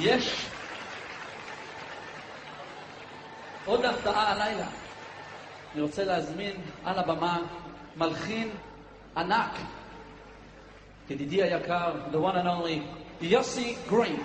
יש עוד הפתעה הלילה. אני רוצה להזמין על הבמה מלחין ענק, ידידי היקר, the one and only, יוסי גרין.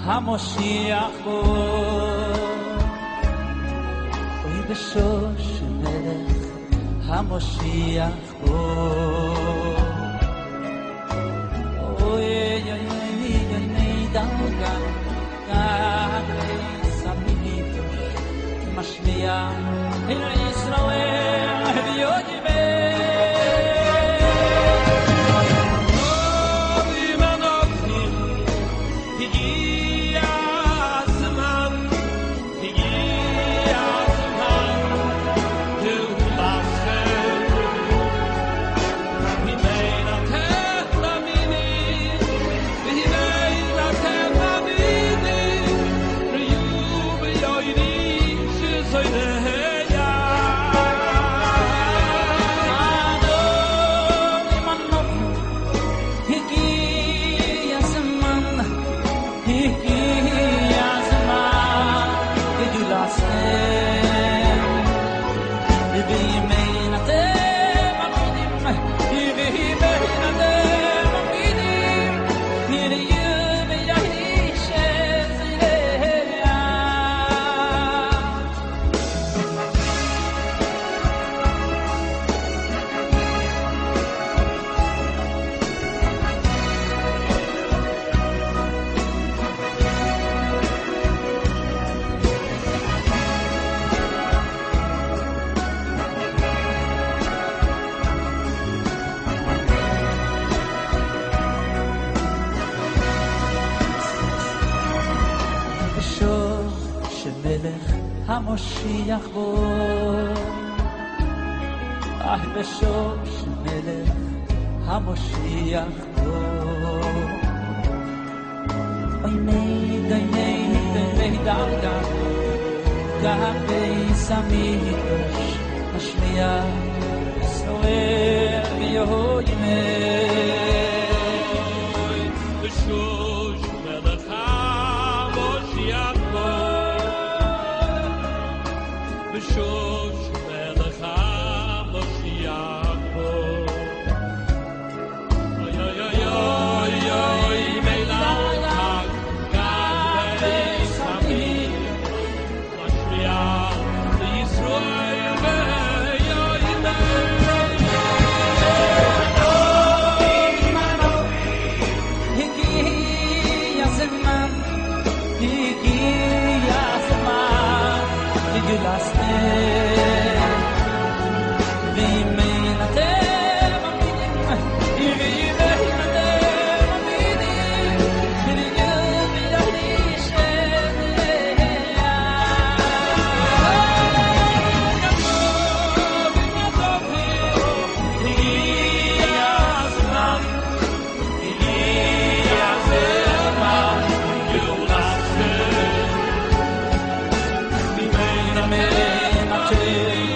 המושיח בו, אוי בשוש מלך המושיח בו, אוי יוני דרגה גאי סמיתוש משמיע אל ישראל ויוני המושיח בו, בשוש מלך המושיח בו, אוי מי דרגה גבי סמיתוש משמיע ישראל ויהי בשוש מלך המושיח בו, בשוש מלך המושיח בו, אוי אוי אוי אוי מלך גבי סמיתוש משמיע לישראל ויהי הגיע הזמן Amen.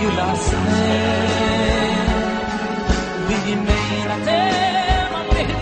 you last name we may not tell my baby